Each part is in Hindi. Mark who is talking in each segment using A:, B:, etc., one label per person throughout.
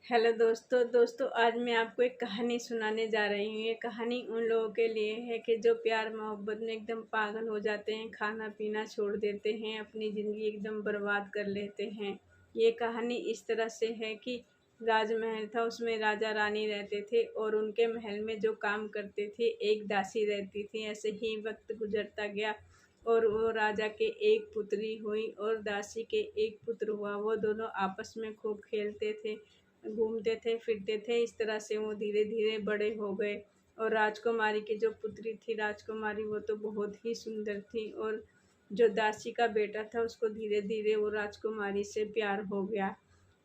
A: हेलो दोस्तों आज मैं आपको एक कहानी सुनाने जा रही हूँ। ये कहानी उन लोगों के लिए है कि जो प्यार मोहब्बत में एकदम पागल हो जाते हैं, खाना पीना छोड़ देते हैं, अपनी ज़िंदगी एकदम बर्बाद कर लेते हैं। ये कहानी इस तरह से है कि राजमहल था, उसमें राजा रानी रहते थे और उनके महल में जो काम करते थे एक दासी रहती थी। ऐसे ही वक्त गुजरता गया और वो राजा के एक पुत्री हुई और दासी के एक पुत्र हुआ। वो दोनों आपस में खूब खेलते थे, घूमते थे, फिरते थे। इस तरह से वो धीरे धीरे बड़े हो गए। और राजकुमारी की जो पुत्री थी राजकुमारी, वो तो बहुत ही सुंदर थी। और जो दासी का बेटा था उसको धीरे धीरे वो राजकुमारी से प्यार हो गया।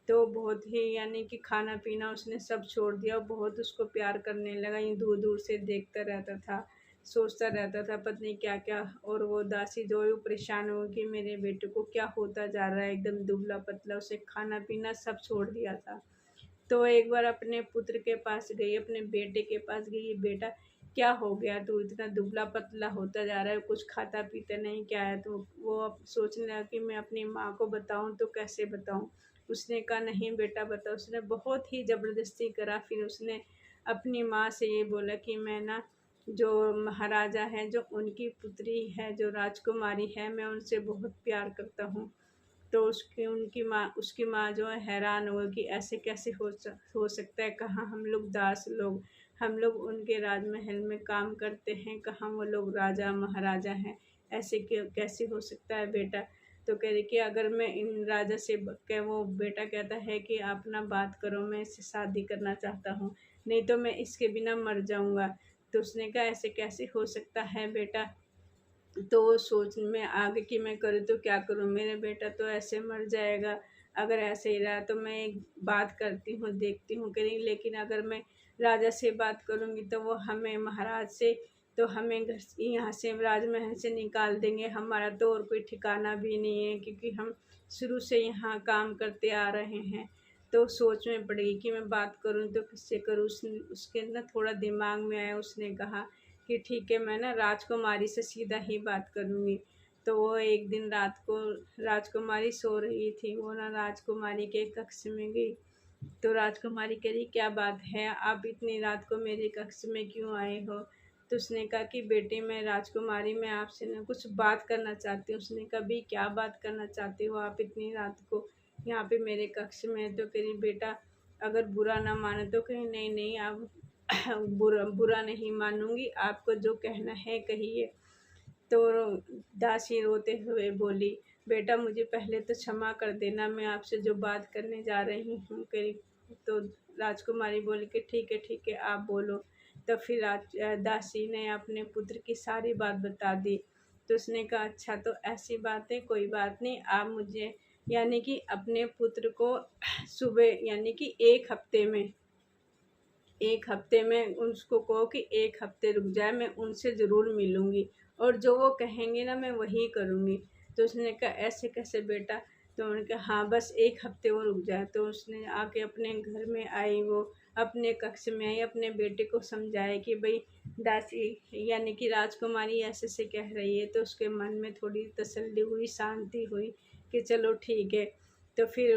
A: तो बहुत ही यानी कि खाना पीना उसने सब छोड़ दिया और बहुत उसको प्यार करने लगा। यूँ दूर दूर से देखता रहता था, सोचता रहता था पत्नी क्या क्या। और वो दासी जो है वो परेशान हो गई कि मेरे बेटे को क्या होता जा रहा है, एकदम दुबला पतला, उसे खाना पीना सब छोड़ दिया था। तो एक बार अपने पुत्र के पास गई, अपने बेटे के पास गई, ये बेटा क्या हो गया, तू इतना दुबला पतला होता जा रहा है, कुछ खाता पीता नहीं क्या है। तो वो अब सोचने लगा कि मैं अपनी माँ को बताऊँ तो कैसे बताऊँ। उसने कहा नहीं बेटा बता। उसने बहुत ही ज़बरदस्ती करा। फिर उसने अपनी माँ से ये बोला कि मैं ना जो महाराजा हैं, जो उनकी पुत्री है, जो राजकुमारी है, मैं उनसे बहुत प्यार करता हूँ। तो उसकी माँ जो है हैरान हो गई कि ऐसे कैसे हो सकता है, कहाँ हम लोग दास लोग, हम लोग उनके राजमहल में काम करते हैं, कहाँ वो लोग राजा महाराजा हैं, ऐसे क्यों कैसे हो सकता है बेटा। तो कह रही कि अगर मैं इन राजा से वो बेटा कहता है कि आप ना बात करो, मैं इससे शादी करना चाहता हूँ, नहीं तो मैं इसके बिना मर जाऊँगा। तो उसने कहा ऐसे कैसे हो सकता है बेटा। तो वो सोच में आ गई कि मैं करूँ तो क्या करूँ, मेरा बेटा तो ऐसे मर जाएगा। अगर ऐसे ही रहा तो मैं एक बात करती हूँ, देखती हूँ कहीं, लेकिन अगर मैं राजा से बात करूँगी तो वो हमें महाराज से, तो हमें घर यहाँ से राजमहल से निकाल देंगे। हमारा तो और कोई ठिकाना भी नहीं है क्योंकि हम शुरू से यहाँ काम करते आ रहे हैं। तो सोच में पड़ गई कि मैं बात करूँ तो किससे करूँ। उसके ना थोड़ा दिमाग में आया, उसने कहा कि ठीक है मैं ना राजकुमारी से सीधा ही बात करूँगी। तो वो एक दिन रात को राजकुमारी सो रही थी, वो ना राजकुमारी के कक्ष में गई। तो राजकुमारी कह रही क्या बात है, आप इतनी रात को मेरे कक्ष में क्यों आए हो। तो उसने कहा कि बेटी मैं राजकुमारी, मैं आपसे ना कुछ बात करना चाहती हूँ। उसने कहा भी क्या बात करना चाहती हो आप इतनी रात को यहाँ पे मेरे कक्ष में। तो कह रही बेटा अगर बुरा ना माने तो। कहीं नहीं नहीं आप बुरा नहीं मानूंगी, आपको जो कहना है कहिए। तो दासी रोते हुए बोली बेटा मुझे पहले तो क्षमा कर देना, मैं आपसे जो बात करने जा रही हूँ करी। तो राजकुमारी बोली कि ठीक है आप बोलो। तो फिर दासी ने अपने पुत्र की सारी बात बता दी। तो उसने कहा अच्छा तो ऐसी बात है, कोई बात नहीं, आप मुझे यानी कि अपने पुत्र को सुबह यानी कि एक हफ्ते में उसको कहो कि एक हफ्ते रुक जाए, मैं उनसे ज़रूर मिलूँगी और जो वो कहेंगे ना मैं वही करूँगी। तो उसने कहा ऐसे कैसे बेटा। तो उन्होंने कहा हाँ बस एक हफ्ते वो रुक जाए। तो उसने आके अपने घर में आई, वो अपने कक्ष में आई, अपने बेटे को समझाया कि भाई दासी यानी कि राजकुमारी ऐसे से कह रही है। तो उसके मन में थोड़ी तसल्ली हुई, शांति हुई कि चलो ठीक है। तो फिर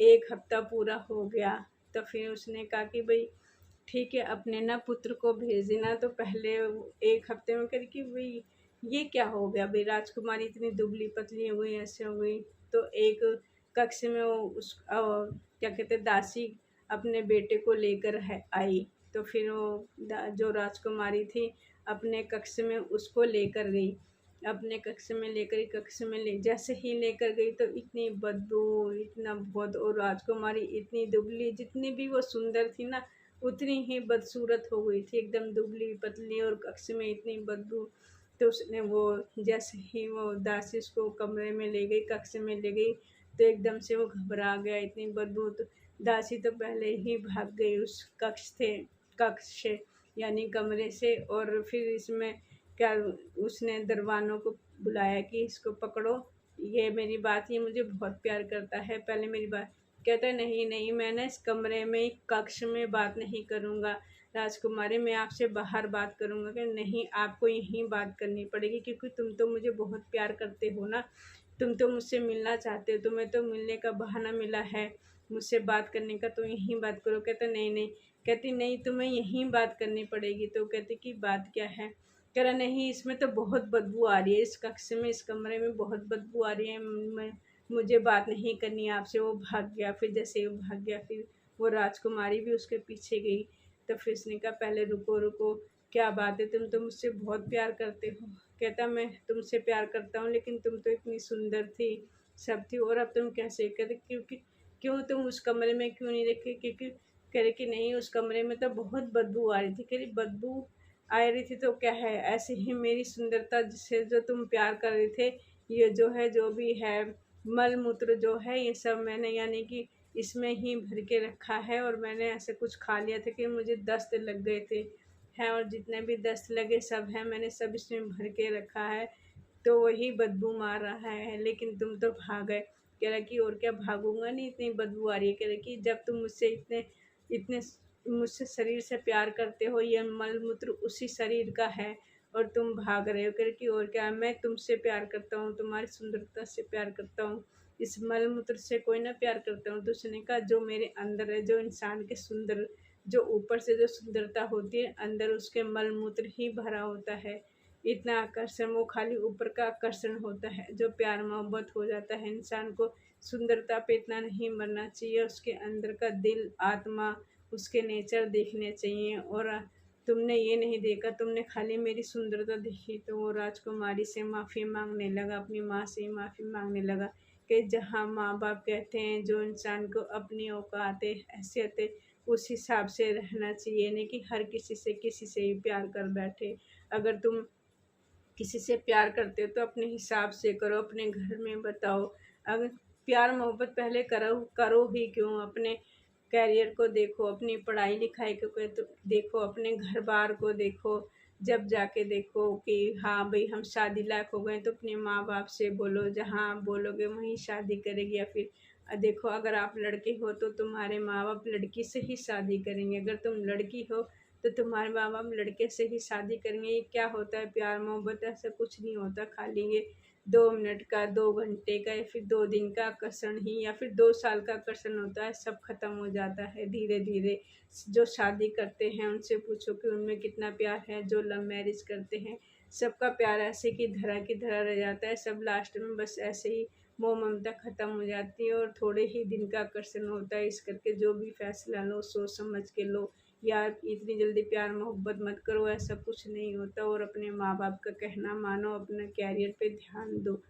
A: एक हफ्ता पूरा हो गया। तो फिर उसने कहा कि भाई ठीक है अपने ना पुत्र को भेज देना। तो पहले एक हफ्ते में करके भाई ये क्या हो गया, भाई राजकुमारी इतनी दुबली पतली हो गई, ऐसे हो गई। तो एक कक्ष में वो क्या कहते दासी अपने बेटे को लेकर है आई। तो फिर वो जो राजकुमारी थी अपने कक्ष में उसको लेकर गई। अपने कक्ष में लेकर कक्ष में ले जैसे ही लेकर गई तो इतनी बदबू, इतना बहुत। और राजकुमारी इतनी दुबली, जितनी भी वो सुंदर थी ना उतनी ही बदसूरत हो गई थी, एकदम दुबली पतली और कक्ष में इतनी बदबू। तो उसने वो जैसे ही वो दासी उसको कमरे में ले गई, कक्ष में ले गई, तो एकदम से वो घबरा गया, इतनी बदबू। तो दासी तो पहले ही भाग गई उस कक्ष से यानी कमरे से। और फिर इसमें क्या उसने दरबानों को बुलाया कि इसको पकड़ो, ये मेरी बात, ये मुझे बहुत प्यार करता है, पहले मेरी बात। कहता है नहीं नहीं मैं ना इस कमरे में कक्ष में बात नहीं करूँगा राजकुमारी, मैं आपसे बाहर बात करूँगा। कि नहीं आपको यहीं बात करनी पड़ेगी क्योंकि तुम तो मुझे बहुत प्यार करते हो ना, तुम तो मुझसे मिलना चाहते हो, तुम्हें तो मिलने का बहाना मिला है। मुझसे बात करने का तो यहीं बात करो। कहता नहीं नहीं। कहती नहीं तुम्हें यहीं बात करनी पड़ेगी। तो कहती कि बात क्या है। कह रहा नहीं इसमें तो बहुत बदबू आ रही है, इस कक्ष में इस कमरे में बहुत बदबू आ रही है, मैं मुझे बात नहीं करनी आपसे। वो भाग गया। फिर जैसे ही वो भाग गया फिर वो राजकुमारी भी उसके पीछे गई। तो फिर उसने कहा पहले रुको रुको, क्या बात है, तुम तो मुझसे बहुत प्यार करते हो। कहता मैं तुमसे प्यार करता हूँ लेकिन तुम तो इतनी सुंदर थी, सब थी, और अब तुम कैसे। कहते क्योंकि क्यों तुम उस कमरे में क्यों नहीं रखे। क्योंकि कह रहे कि नहीं उस कमरे में तो बहुत बदबू आ रही थी। कह रही बदबू आ रही थी तो क्या है, ऐसे ही मेरी सुंदरता जिससे जो तुम प्यार कर रहे थे, ये जो है जो भी है मल मूत्र जो है ये सब मैंने यानी कि इसमें ही भर के रखा है, और मैंने ऐसे कुछ खा लिया था कि मुझे दस्त लग गए थे हैं, और जितने भी दस्त लगे सब हैं मैंने सब इसमें भर के रखा है, तो वही बदबू मार रहा है। लेकिन तुम तो भाग गए। कह रहा कि और क्या भागूंगा, नहीं इतनी बदबू आ रही है। कह रहा कि जब तुम मुझसे इतने इतने मुझसे शरीर से प्यार करते हो, ये मल मूत्र उसी शरीर का है और तुम भाग रहे हो। कह रहे कि और क्या, मैं तुमसे प्यार करता हूँ, तुम्हारी सुंदरता से प्यार करता हूँ, इस मल मूत्र से कोई ना प्यार करता हूँ। तो उसने कहा जो मेरे अंदर है, जो इंसान के सुंदर, जो ऊपर से जो सुंदरता होती है अंदर उसके मल मूत्र ही भरा होता है। इतना आकर्षण वो खाली ऊपर का आकर्षण होता है। जो प्यार मोहब्बत हो जाता है इंसान को सुंदरता पे इतना नहीं मरना चाहिए, उसके अंदर का दिल आत्मा उसके नेचर देखने चाहिए। और तुमने ये नहीं देखा, तुमने खाली मेरी सुंदरता देखी। तो वो राजकुमारी से माफ़ी मांगने लगा, अपनी माँ से माफ़ी मांगने लगा कि जहाँ माँ बाप कहते हैं जो इंसान को अपनी औकात हैसियत है उस हिसाब से रहना चाहिए, नहीं कि हर किसी से ही प्यार कर बैठे। अगर तुम किसी से प्यार करते हो तो अपने हिसाब से करो, अपने घर में बताओ। अगर प्यार मोहब्बत पहले करो करो ही क्यों, अपने कैरियर को देखो, अपनी पढ़ाई लिखाई को तो देखो, अपने घर बार को देखो, जब जाके देखो कि हाँ भाई हम शादी लायक हो गए तो अपने माँ बाप से बोलो, जहाँ आप बोलोगे वहीं शादी करेगी। या फिर देखो अगर आप लड़के हो तो तुम्हारे माँ बाप लड़की से ही शादी करेंगे, अगर तुम लड़की हो तो तुम्हारे माँ बाप लड़के से ही शादी करेंगे। ये क्या होता है प्यार मोहब्बत, ऐसा कुछ नहीं होता। खाली ये 2 मिनट का, 2 घंटे का, या फिर 2 दिन का आकर्षण ही, या फिर 2 साल का आकर्षण होता है, सब खत्म हो जाता है धीरे धीरे। जो शादी करते हैं उनसे पूछो कि उनमें कितना प्यार है। जो लव मैरिज करते हैं सबका प्यार ऐसे की धरा रह जाता है, सब लास्ट में बस ऐसे ही मोह ममता खत्म हो जाती है और थोड़े ही दिन का आकर्षण होता है। इस करके जो भी फैसला लो सोच समझ के लो, यार इतनी जल्दी प्यार मोहब्बत मत करो, ऐसा कुछ नहीं होता। और अपने माँ बाप का कहना मानो, अपना कैरियर पे ध्यान दो।